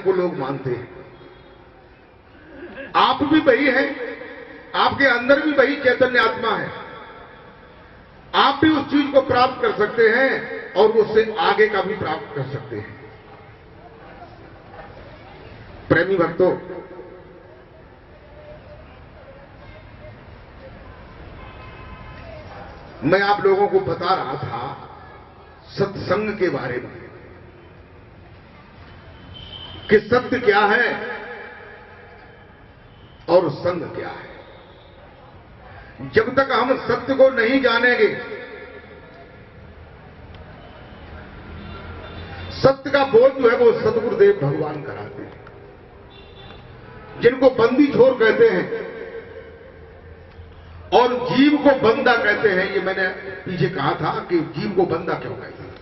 को लोग मानते हैं। आप भी वही हैं, आपके अंदर भी वही चैतन्य आत्मा है। आप भी उस चीज को प्राप्त कर सकते हैं और उससे आगे का भी प्राप्त कर सकते हैं। प्रेमी भक्तों, मैं आप लोगों को बता रहा था सत्संग के बारे में कि सत्य क्या है और संग क्या है। जब तक हम सत्य को नहीं जानेंगे, सत्य का बोध जो है वो सदगुरुदेव भगवान कराते हैं, जिनको बंदी छोर कहते हैं और जीव को बंदा कहते हैं। ये मैंने पीछे कहा था कि जीव को बंदा क्यों कहते हैं।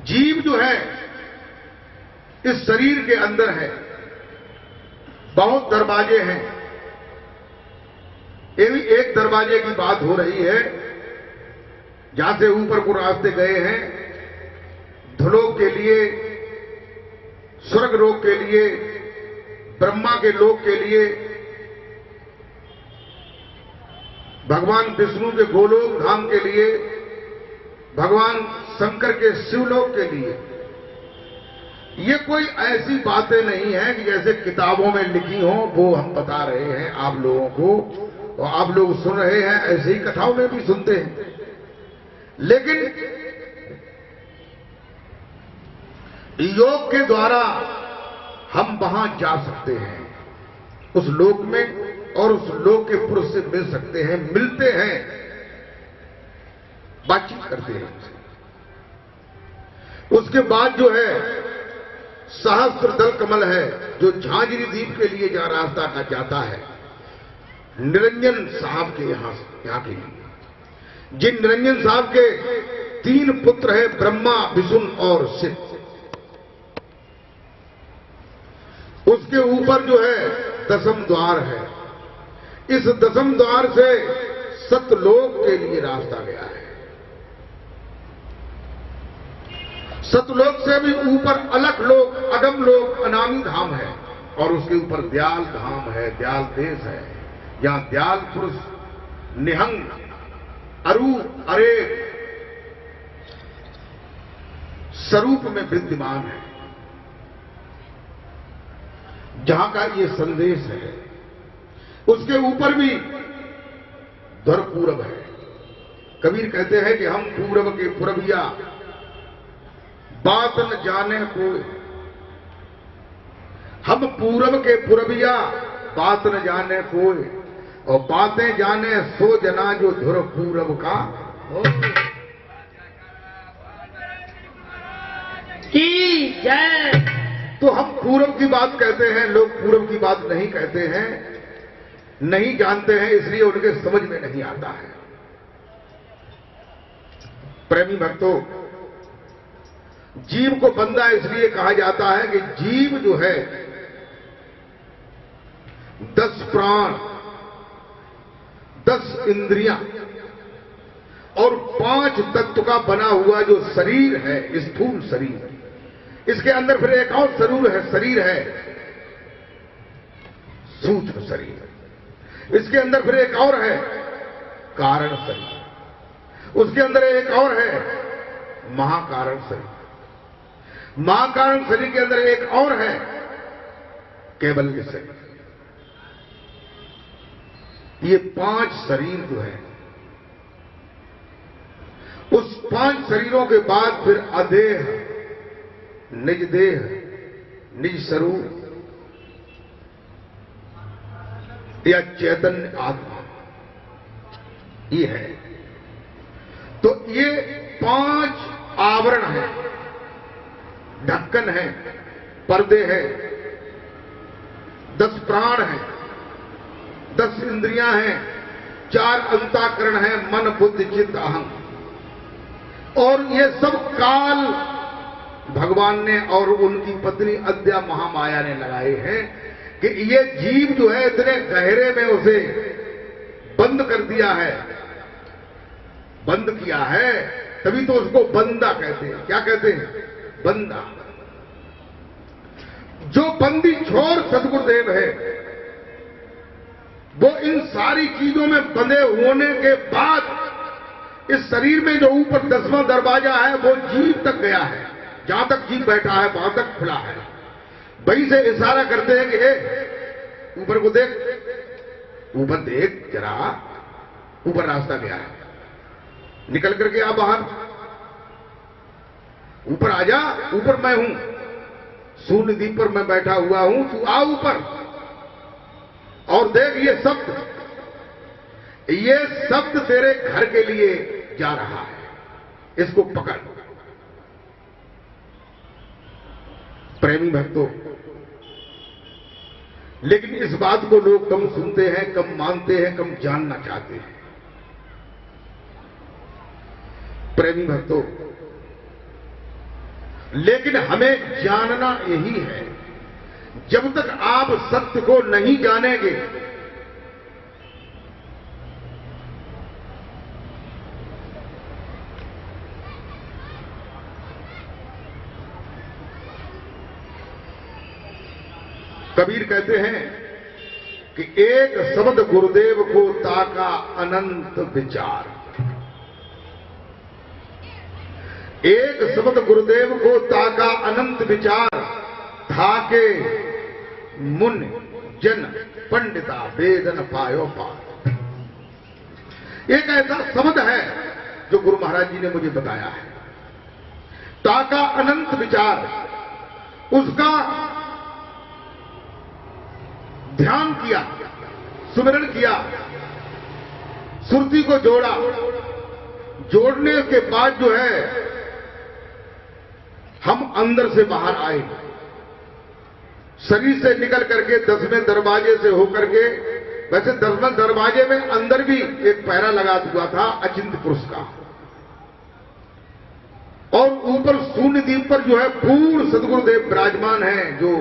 जीव जो है इस शरीर के अंदर है, बहुत दरवाजे हैं। एक दरवाजे की बात हो रही है जहां से ऊपर को रास्ते गए हैं, धुलोक के लिए, स्वर्ग लोक के लिए, ब्रह्मा के लोक के लिए, भगवान विष्णु के गोलोक धाम के लिए, भगवान शंकर के शिवलोक के लिए। ये कोई ऐसी बातें नहीं है कि जैसे किताबों में लिखी हो, वो हम बता रहे हैं आप लोगों को और आप लोग सुन रहे हैं, ऐसे ही कथाओं में भी सुनते हैं। लेकिन योग के द्वारा हम वहां जा सकते हैं, उस लोक में, और उस लोक के पुरुष से मिल सकते हैं, मिलते हैं, बातचीत करते हैं। उसके बाद जो है सहस्त्र दल कमल है जो झांझरी द्वीप के लिए जहां रास्ता का जाता है, निरंजन साहब के यहां के लिए। जिन निरंजन साहब के 3 पुत्र हैं, ब्रह्मा, विष्णु और शिव। उसके ऊपर जो है 10म द्वार है। इस 10म द्वार से सतलोक के लिए रास्ता गया है। सतलोक से भी ऊपर अलख लोक, अगम लोक, अनामी धाम है, और उसके ऊपर दयाल धाम है, दयाल देश है, जहां दयाल पुरुष निहंग, अरूप, अरे स्वरूप में विद्यमान है, जहां का ये संदेश है। उसके ऊपर भी द्वार पूरब है। कबीर कहते हैं कि हम पूरब के पुरबिया, बात न जाने कोई। हम पूरब के पुरबिया, बात न जाने कोई, और बातें जाने सो जना जो धुर पूरब का हो। की जय। तो हम पूरब की बात कहते हैं, लोग पूरब की बात नहीं कहते हैं, नहीं जानते हैं, इसलिए उनके समझ में नहीं आता है। प्रेमी भक्तों, जीव को बंदा इसलिए कहा जाता है कि जीव जो है 10 प्राण, 10 इंद्रियां और 5 तत्व का बना हुआ जो शरीर है, स्थूल शरीर। इसके अंदर फिर एक और शरीर है सूक्ष्म शरीर। इसके अंदर फिर एक और है कारण शरीर। उसके अंदर एक और है महाकारण शरीर। महाकारण शरीर के अंदर एक और है कैवल्य शरीर। ये 5 शरीर जो है, उस 5 शरीरों के बाद फिर अदेह, निज देह, निज स्वरूप या चैतन्य आत्मा, ये है। तो ये 5 आवरण है, ढक्कन है, पर्दे है, 10 प्राण है, 10 इंद्रियां हैं, 4 अंतःकरण है, मन, बुद्धि, चित्त, अहं। और ये सब काल भगवान ने और उनकी पत्नी अद्या महामाया ने लगाए हैं कि ये जीव जो है इतने गहरे में उसे बंद कर दिया है, बंद किया है, तभी तो उसको बंदा कहते हैं। क्या कहते हैं? बंदा। जो बंदी छोर सदगुरुदेव है, वो इन सारी चीजों में बंधे होने के बाद इस शरीर में जो ऊपर 10वां दरवाजा है वो जीभ तक गया है। जहां तक जीभ बैठा है वहां तक खुला है। वहीं से इशारा करते हैं कि ए ऊपर को देख, ऊपर देख जरा, ऊपर रास्ता गया है, निकल करके आ बाहर, ऊपर आ जा, ऊपर मैं हूं, शून्य द्वीप पर मैं बैठा हुआ हूं, तू आ ऊपर और देख ये शब्द तेरे घर के लिए जा रहा है, इसको पकड़। प्रेमी भक्तों, लेकिन इस बात को लोग कम सुनते हैं, कम मानते हैं, कम जानना चाहते हैं। प्रेमी भक्तों, लेकिन हमें जानना यही है, जब तक आप सत्य को नहीं जानेंगे कबीर कहते हैं कि एक शब्द गुरुदेव को ताका अनंत विचार, एक शब्द गुरुदेव को ताका अनंत विचार, थाके मुनि जन पंडिता वेदन पायो पार। एक ऐसा शब्द है जो गुरु महाराज जी ने मुझे बताया है, ताका अनंत विचार, उसका ध्यान किया, सुमिरन किया, सुरती को जोड़ा, जोड़ने के बाद जो है हम अंदर से बाहर आए, शरीर से निकल करके 10वें दरवाजे से होकर के, वैसे 10वें दरवाजे में अंदर भी एक पैरा लगा हुआ था अचिंत्य पुरुष का, और ऊपर शून्य द्वीप पर जो है पूर्ण सदगुरुदेव विराजमान है, जो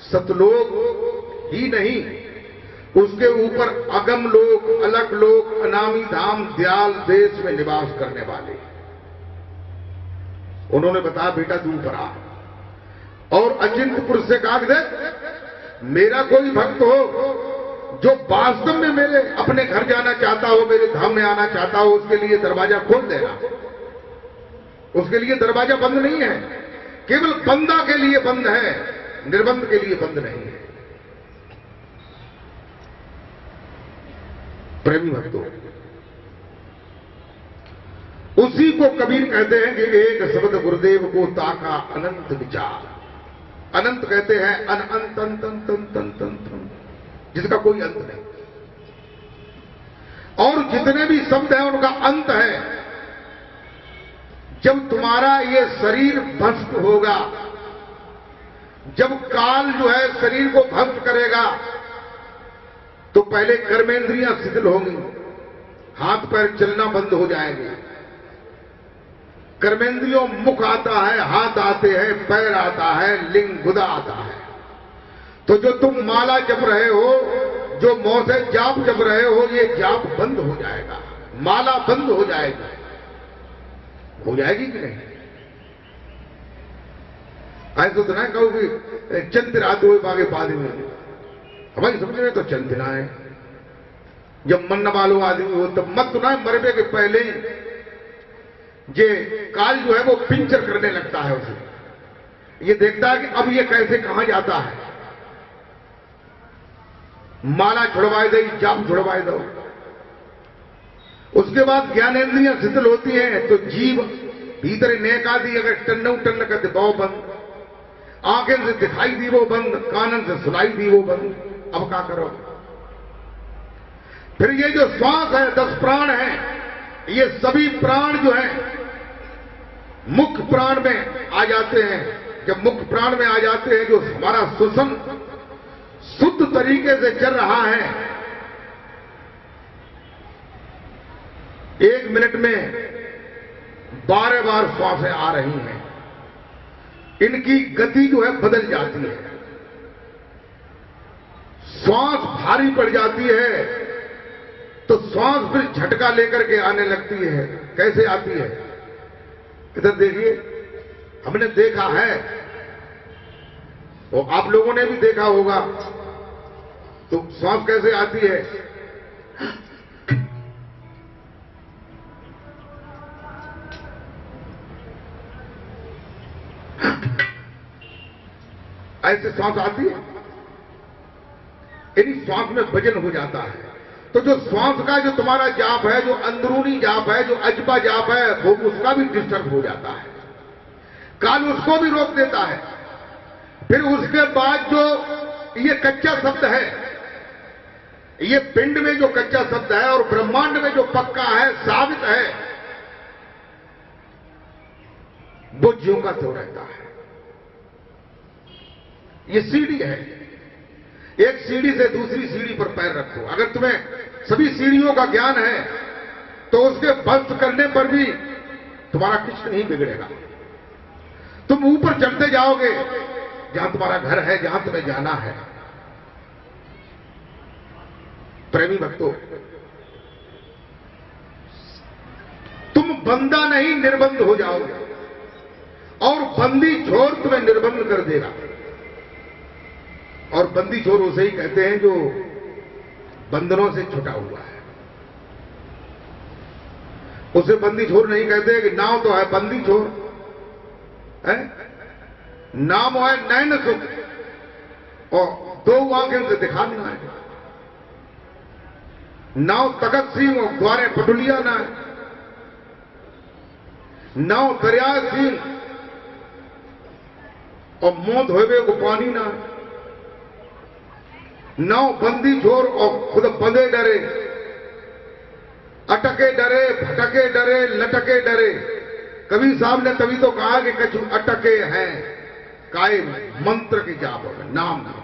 सतलोक ही नहीं, उसके ऊपर अगम लोक, अलग लोक, अनामी धाम, दयाल देश में निवास करने वाले। उन्होंने बताया बेटा तू ऊपर आ, और अचिंत्य पुरुष से कहा देख मेरा कोई भक्त हो जो वास्तव में मेरे अपने घर जाना चाहता हो, मेरे धाम में आना चाहता हो, उसके लिए दरवाजा खोल देना। उसके लिए दरवाजा बंद नहीं है, केवल बंदा के लिए बंद है, निर्बंध के लिए बंद नहीं है। प्रेमी भक्तों, उसी को कबीर कहते हैं कि एक शब्द गुरुदेव को ताका अनंत विचार। अनंत कहते हैं अनंत अंत अंत अंत अंत अंत, जिसका कोई अंत नहीं, और जितने भी शब्द हैं उनका अंत है। जब तुम्हारा ये शरीर भस्म होगा, जब काल जो है शरीर को भस्म करेगा, तो पहले कर्मेंद्रियां शिथिल होंगी, हाथ पैर चलना बंद हो जाएंगे। कर्मेंद्रियों मुख आता है, हाथ आते हैं, पैर आता है, लिंग गुदा आता है। तो जो तुम माला जप रहे हो, जो मुंह से जाप जप रहे हो, ये जाप बंद हो जाएगा, माला बंद हो जाएगी। हो जाएगी कि नहीं? ऐसा तो ना कहो कि चंद्र आते हुए बागे पादे में, हमारी समझ में तो चंद्रा है। जब मरने वालों आदमी हो तब मत सुना मरबे के पहले ही ये काल जो है वो पिंचर करने लगता है उसे, ये देखता है कि अब ये कैसे कहां जाता है, माला छुड़वाए दो, जाप छुड़वाए दो। उसके बाद ज्ञानेंद्रियां शिथिल होती हैं, तो जीव भीतर नेक आदि अगर टन्नू टन्न कर दबाव बंद, आंखें से दिखाई दी वो बंद, कानन से सुनाई दी वो बंद। अब क्या करो? फिर ये जो श्वास है, 10 प्राण है, ये सभी प्राण जो है मुख्य प्राण में आ जाते हैं। जब मुख्य प्राण में आ जाते हैं, जो हमारा श्वसन शुद्ध तरीके से चल रहा है, 1 मिनट में 12 बार श्वासें आ रही हैं, इनकी गति जो है बदल जाती है। श्वास भारी पड़ जाती है तो श्वास फिर झटका लेकर के आने लगती है। कैसे आती है? इधर देखिए, हमने देखा है और आप लोगों ने भी देखा होगा, तो सांस कैसे आती है? ऐसे सांस आती है, यानी श्वास में वजन हो जाता है। तो जो श्वास का जो तुम्हारा जाप है, जो अंदरूनी जाप है, जो अजबा जाप है, वो उसका भी डिस्टर्ब हो जाता है, काल उसको भी रोक देता है। फिर उसके बाद जो ये कच्चा शब्द है, ये पिंड में जो कच्चा शब्द है और ब्रह्मांड में जो पक्का है, साबित है, वो ज्यों का त्यों रहता है। ये सीढ़ी है, एक सीढ़ी से दूसरी सीढ़ी पर पैर रखो। अगर तुम्हें सभी सीढ़ियों का ज्ञान है तो उसके बंद करने पर भी तुम्हारा कुछ नहीं बिगड़ेगा। तुम ऊपर चढ़ते जाओगे जहां तुम्हारा घर है, जहां तुम्हें जाना है। प्रेमी भक्तों, तुम बंदा नहीं निर्बंध हो जाओगे, और बंदी छोर तुम्हें निर्बंध कर देगा। और बंदी छोर उसे ही कहते हैं जो बंधनों से छुटा हुआ है। उसे बंदी छोर नहीं कहते कि नाव तो है बंदी छोर है, नाम है नैन सुख, और दो आंखें से दिखाना है। नाव तखत सिंह और द्वारे पटुलिया ना है, नाव दरिया सिंह और मौत होवे को पानी ना है। नाव बंदी छोर और खुद बंधे डरे, अटके डरे, भटके डरे, लटके डरे। कबीर साहब ने तभी तो कहा कि कछु अटके हैं काय मंत्र की जाप है, नाम नाम।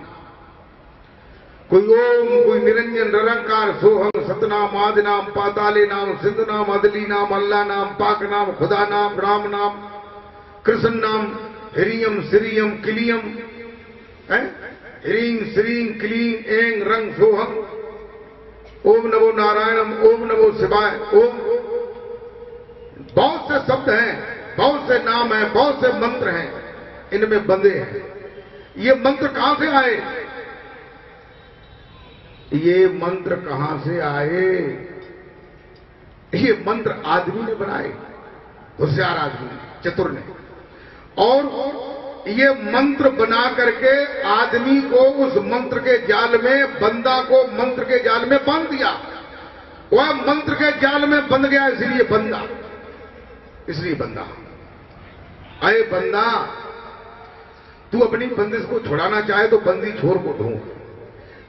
कोई ओम, कोई निरंजन, निरंकार, सोहम, सतनाम, आदि नाम, पाताले नाम, सिंधु नाम, अदली नाम, अल्लाह नाम, पाक नाम, खुदा नाम, राम नाम, कृष्ण नाम, हिरियम, सिरियम, किलियम, ह्रीं श्रीं क्लीं ऐं रंग सोहम, ओम नमो नारायणम, ओम नमो शिवाय, ओम। बहुत से शब्द हैं, बहुत से नाम हैं, बहुत से मंत्र हैं, इनमें बंधे हैं। ये मंत्र कहां से आए? ये मंत्र कहां से आए? ये मंत्र आदमी ने बनाए, होशियार आदमी, चतुर ने। और ये मंत्र बना करके आदमी को उस मंत्र के जाल में, बंदा को मंत्र के जाल में बांध दिया। वह मंत्र के जाल में बंध गया, इसलिए बंदा, इसलिए बंदा। अरे बंदा, तू अपनी बंदिश को छुड़ाना चाहे तो बंदी छोर को ढूंढ,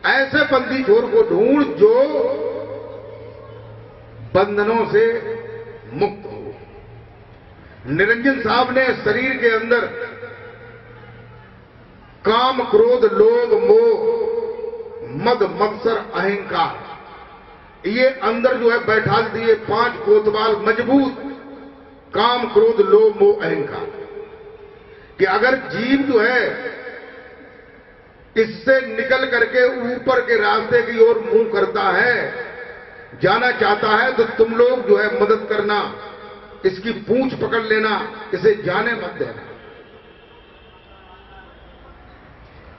ऐसे बंदी छोर को ढूंढ जो बंधनों से मुक्त हो। निरंजन साहब ने शरीर के अंदर काम, क्रोध, लोभ, मोह, मद, मत्सर, अहंकार, ये अंदर जो है बैठा दिए 5 कोतवाल मजबूत, काम, क्रोध, लोभ, मोह, अहंकार, कि अगर जीव जो है इससे निकल करके ऊपर के रास्ते की ओर मुंह करता है, जाना चाहता है, तो तुम लोग जो है मदद करना, इसकी पूंछ पकड़ लेना, इसे जाने मत देना।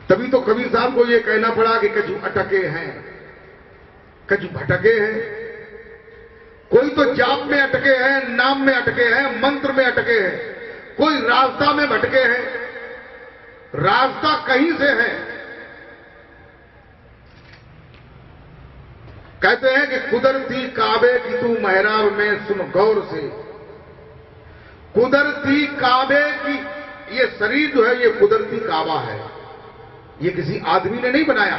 तभी तो कबीर साहब को यह कहना पड़ा कि कछु अटके हैं, कछु भटके हैं। कोई तो जाप में अटके हैं, नाम में अटके हैं, मंत्र में अटके हैं, कोई रास्ता में भटके हैं। रास्ता कहीं से है। कहते हैं कि कुदरती काबे की तू मेहराब में सुन गौर से। कुदरती काबे की, ये शरीर जो है ये कुदरती काबा है, ये किसी आदमी ने नहीं बनाया।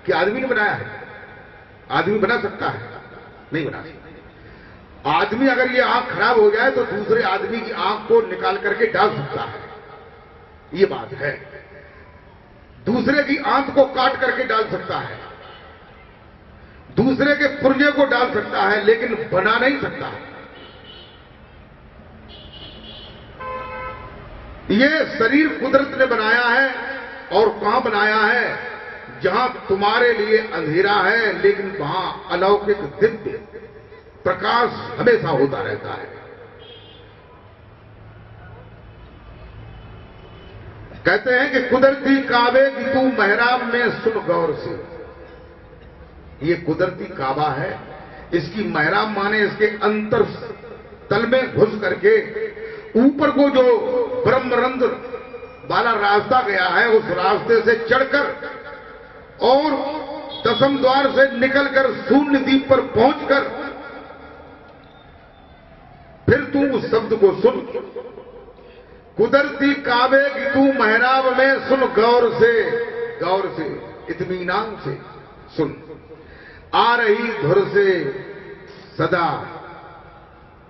कि आदमी ने बनाया है? आदमी बना सकता है? नहीं बना सकता। आदमी अगर ये आंख खराब हो जाए तो दूसरे आदमी की आंख को निकाल करके डाल सकता है, ये बात है। दूसरे की आंख को काट करके डाल सकता है, दूसरे के पुर्जे को डाल सकता है, लेकिन बना नहीं सकता। ये शरीर कुदरत ने बनाया है, और कहां बनाया है? जहां तुम्हारे लिए अंधेरा है, लेकिन वहां अलौकिक दिव्य प्रकाश हमेशा होता रहता है। कहते हैं कि कुदरती काबे की तू मेहराब में सुन गौर से। ये कुदरती काबा है, इसकी मेहराब माने इसके अंतर तल में घुस करके ऊपर को जो ब्रह्मरंध्र वाला रास्ता गया है, उस रास्ते से चढ़कर और दसम द्वार से निकलकर शून्य द्वीप पर पहुंचकर फिर तू उस शब्द को सुन। कुदरती काबे की तू मेहराब में सुन गौर से इत्मीनान से सुन। आ रही धुर से सदा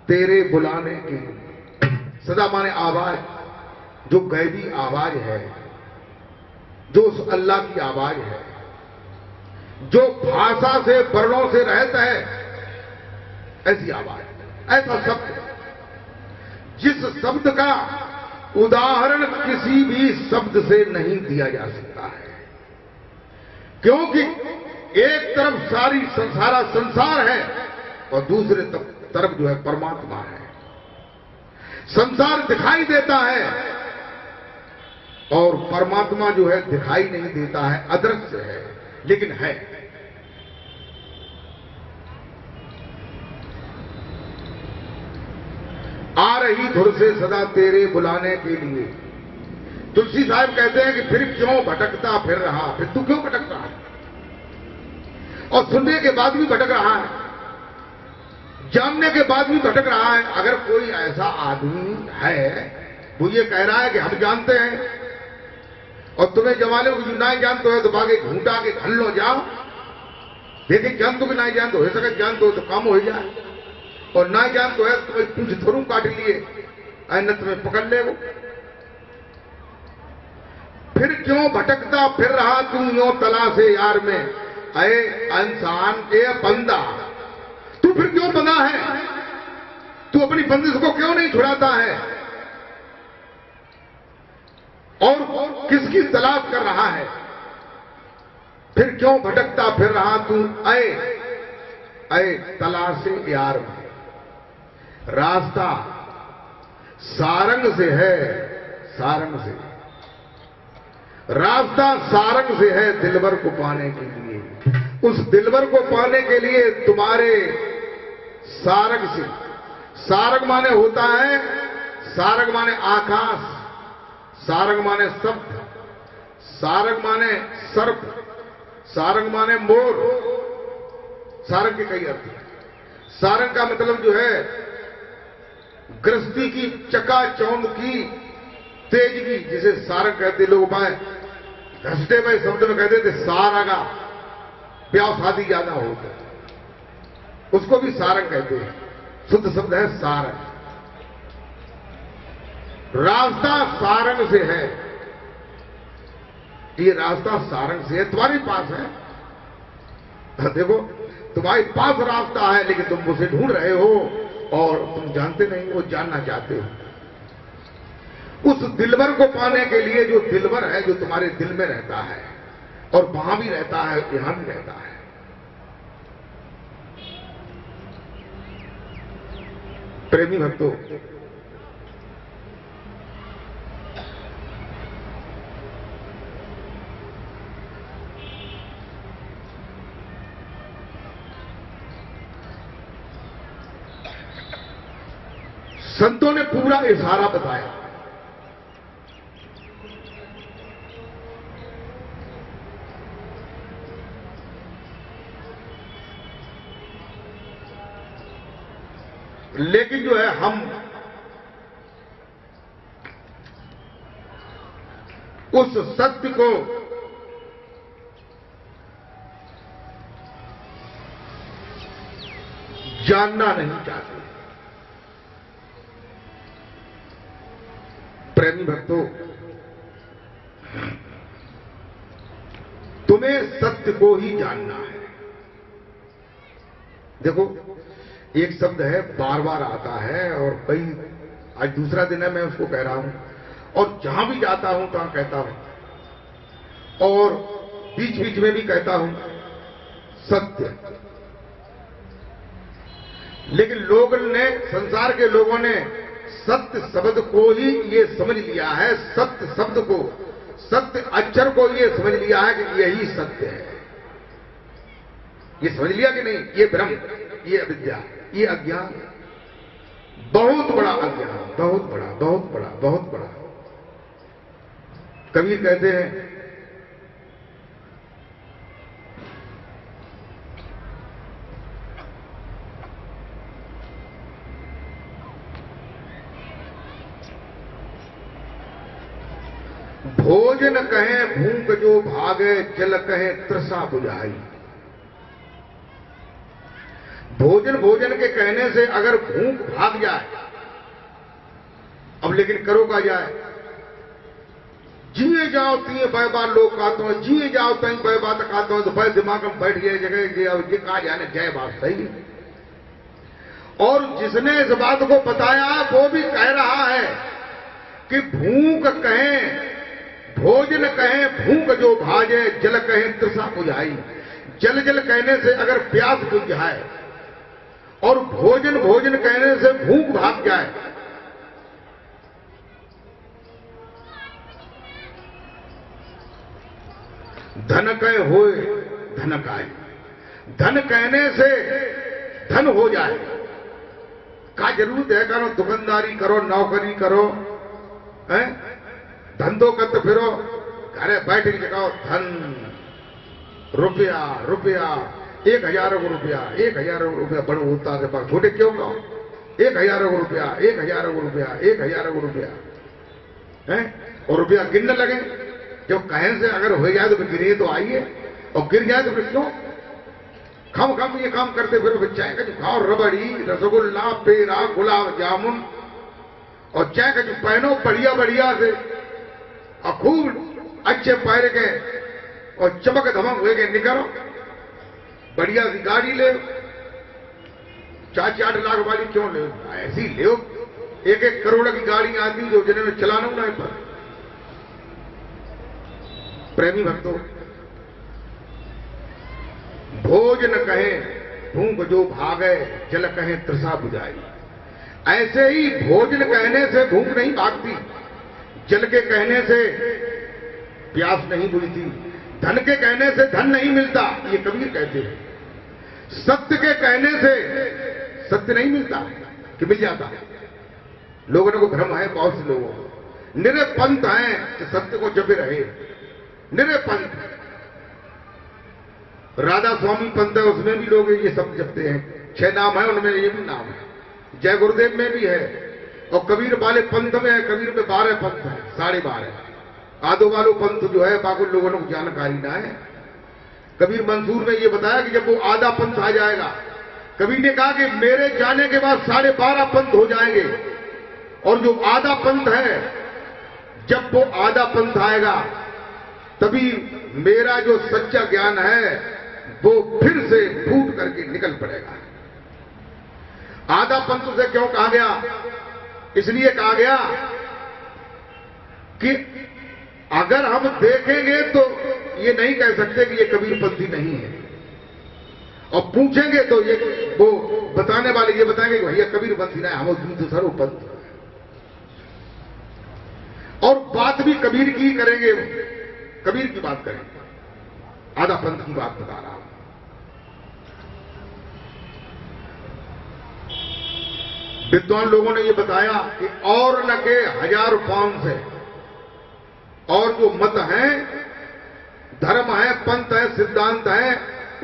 तेरे बुलाने की। सदा माने आवाज, जो गैबी आवाज है, जो उस अल्लाह की आवाज है, जो भाषा से वर्णों से रहता है, ऐसी आवाज, ऐसा शब्द जिस शब्द का उदाहरण किसी भी शब्द से नहीं दिया जा सकता है। क्योंकि एक तरफ सारा संसार है और दूसरे तरफ जो है परमात्मा है। संसार दिखाई देता है और परमात्मा जो है दिखाई नहीं देता है, अदृश्य है, लेकिन है। आ रही धुर से सदा तेरे बुलाने के लिए। तुलसी साहब कहते हैं कि फिर क्यों भटकता फिर रहा। फिर तू क्यों भटक रहा है? और सुनने के बाद भी भटक रहा है, जानने के बाद भी भटक रहा है। अगर कोई ऐसा आदमी है वो ये कह रहा है कि हम जानते हैं और तुम्हें जमाने को ना जानते हो तो बागे घूटा के घल लो जाओ, देखे जान तो कि ना जानते हो सके, जानते हो तो काम हो जाए, और ना जानते हो तो तुम्हें पूछ थोरू काट लिए ऐनत में पकड़ ले। वो फिर क्यों भटकता फिर रहा तू यो तला से यार में। अरे इंसान के बंदा, तू फिर क्यों बंधा है? तू अपनी बंदिश को क्यों नहीं छुड़ाता है? और किसकी तलाश कर रहा है? फिर क्यों भटकता फिर रहा तू अय तलाश से यार में। रास्ता सारंग से है, सारंग से रास्ता सारंग से है दिलबर को पाने के लिए। उस दिलबर को पाने के लिए तुम्हारे सारंग से। सारंग माने होता है, सारंग माने आकाश, सारंग माने शब्द, सारंग माने सर्प, सारंग माने मोर। सारंग के कई अर्थ हैं। सारंग का मतलब जो है गृहस्थी की चकाचौंध की तेजगी, जिसे सारंग कहते लोग पाए घसटे में शब्द में कहते थे सारंगा, ब्याह शादी ज्यादा होता है, उसको भी सारंग कहते हैं। शुद्ध शब्द है सारंग। रास्ता सारंग से है, ये रास्ता सारंग से है, तुम्हारे पास है। देखो तुम्हारे पास रास्ता है लेकिन तुम उसे ढूंढ रहे हो और तुम जानते नहीं हो, जानना चाहते हो। उस दिलबर को पाने के लिए, जो दिलबर है जो तुम्हारे दिल में रहता है और वहां भी रहता है, यहां भी रहता है। प्रेमी भक्तों, संतों ने पूरा इशारा बताया। लेकिन जो है हम उस सत्य को जानना नहीं चाहते। प्रेमी भक्तों, तुम्हें सत्य को ही जानना है। देखो एक शब्द है बार बार आता है और कई, आज दूसरा दिन है मैं उसको कह रहा हूं और जहां भी जाता हूं तहां कहता हूं और बीच बीच में भी कहता हूं सत्य। लेकिन लोगों ने, संसार के लोगों ने सत्य शब्द को ही ये समझ लिया है, सत्य शब्द को सत्य अक्षर को ये समझ लिया है कि यही सत्य है। ये समझ लिया कि नहीं? ये भ्रम, ये अविद्या, ये अज्ञान, बहुत बड़ा अज्ञान, बहुत बड़ा, बहुत बड़ा, बहुत बड़ा। कबीर कहते हैं भोजन कहे भूख जो भागे, जल कहे तृषा बुझाई। भोजन भोजन के कहने से अगर भूख भाग जाए, अब लेकिन करो का जाए, जिए जाओ तिए बैबा लोग खाते हो, जिए जाओ तई बैबा तक खाते हो, तो भाई दिमाग में बैठ गए जगह ये कहा जाने जय बात सही। और जिसने इस बात को बताया वो भी कह रहा है कि भूख कहें भोजन कहें भूख जो भाजे, जल कहें तृषा बुझाई। जल जल कहने से अगर प्यास बुझ जाए और भोजन भोजन कहने से भूख भाग जाए, धन कहे होए धन काय। धन कहने से धन हो जाए, का जरूरत है करो, दुकानदारी करो, नौकरी करो, हैं धंधो करते फिरो, घरे बैठ के जगाओ, धन रुपया रुपया, 1000 रुपया, 1000 रुपया बड़ो होता है, पर छोटे क्यों कहो, 1000 रुपया, 1000 रुपया, 1000 रुपया है। और रुपया गिनने लगे, जब कहें से अगर हो जाए तो फिर गिरिए तो आइए, और गिर जाए तो फिर क्यों खम खम ये काम करते फिर चाय का जो खाओ, रबड़ी, रसगुल्ला, पेड़ा, गुलाब जामुन, और चाय का जो पहनो बढ़िया बढ़िया से, और खूब अच्छे पैर के और चमक धमक हुए के निकलो, बढ़िया सी गाड़ी ले, 4-4 लाख वाली क्यों ले, ऐसी ले 1-1 करोड़ की गाड़ी आती जो जिन्हें चलाना ना पर। प्रेमी भक्तों, भोजन कहे भूख जो भागे, जल कहे तृषा बुझाई। ऐसे ही भोजन कहने से भूख नहीं भागती, जल के कहने से प्यास नहीं बुझती, धन के कहने से धन नहीं मिलता, ये कबीर कहते हैं। सत्य के कहने से सत्य नहीं मिलता कि मिल जाता। लोगों को भ्रम है, बहुत से लोगों को निरे पंथ हैं कि सत्य को जपे रहे, निरे पंथ। राधा स्वामी पंथ है, उसमें भी लोग ये सब जपते हैं, 6 नाम है उनमें, ये भी नाम है। जय गुरुदेव में भी है, और कबीर वाले पंथ में है, कबीर में 12 पंथ है, 12.5। आदो वालो पंथ जो है बाकी लोगों को जानकारी ना है। कबीर मंसूर में ये बताया कि जब वो आधा पंथ आ जाएगा, कबीर ने कहा कि मेरे जाने के बाद 12.5 पंथ हो जाएंगे, और जो आधा पंथ है, जब वो आधा पंथ आएगा तभी मेरा जो सच्चा ज्ञान है वो फिर से फूट करके निकल पड़ेगा। आधा पंथ से क्यों कहा गया? इसलिए कहा गया कि अगर हम देखेंगे तो ये नहीं कह सकते कि ये कबीरपंथी नहीं है, और पूछेंगे तो ये वो बताने वाले ये बताएंगे कि भैया कबीरपंथी नहीं, हम दूसरा पंथ। और बात भी कबीर की करेंगे, कबीर की बात करेंगे, आधा पंथ की बात बता रहा हूं। विद्वान लोगों ने ये बताया कि और न के 1000 पांच है, और जो मत हैं, धर्म है, पंथ है, सिद्धांत है,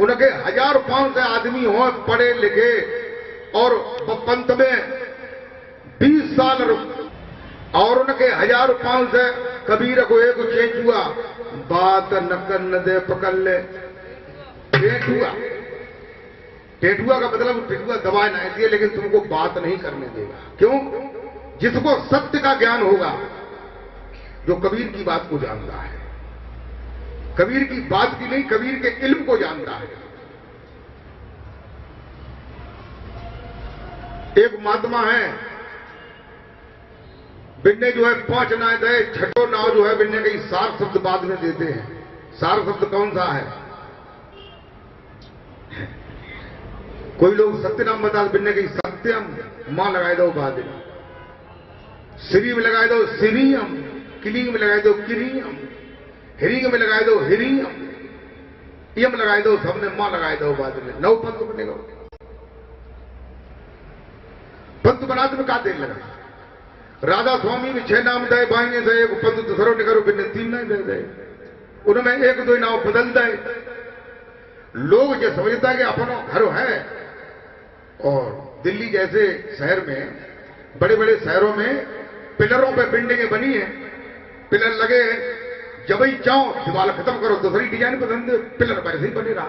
उनके 1000 पांच से आदमी हो पढ़े लिखे, और पंथ में 20 साल, और उनके 1000 पांच से कबीर को एक चेंज हुआ, बात न करने दे पकड़ ले, टेटुआ। टेटुआ का मतलब टेटुआ दवा नहीं दिए, लेकिन तुमको बात नहीं करने देगा। क्यों? जिसको सत्य का ज्ञान होगा, जो कबीर की बात को जानता है, कबीर की बात की नहीं, कबीर के इल्म को जानता है। एक महात्मा है, बिन्ने जो है 5 नाव दे, 6ठो नाव जो है बिन्ने के सार शब्द बाद में देते हैं। सार शब्द कौन सा है? कोई लोग सत्य नाम बता बिन्ने की सत्यम, मां लगाए दो बाद में, श्री में लगाए दो श्रीयम, किली में लगाए दो किरियम, हिरिंग में लगाए दो हिरिंग, यम लगाए दो, सबने मां लगाए दो, बाद में नौ पंत बनेगा। पंत बनाते में का देर लगा। राधा स्वामी ने 6 नाम दे, बाइने दे, एक पंत दूसरों ने करो, बिन 3 नहीं दे, उनमें 1-2 नाम बदल दे। लोग जो समझता है कि अपनो घर है, और दिल्ली जैसे शहर में, बड़े बड़े शहरों में पिलरों पे बिल्डिंगें बनी है, पिलर लगे हैं, जब ही चाहो दीवार खत्म करो, दूसरी डिजाइन पसंद, पिलर पर ही बने रहा।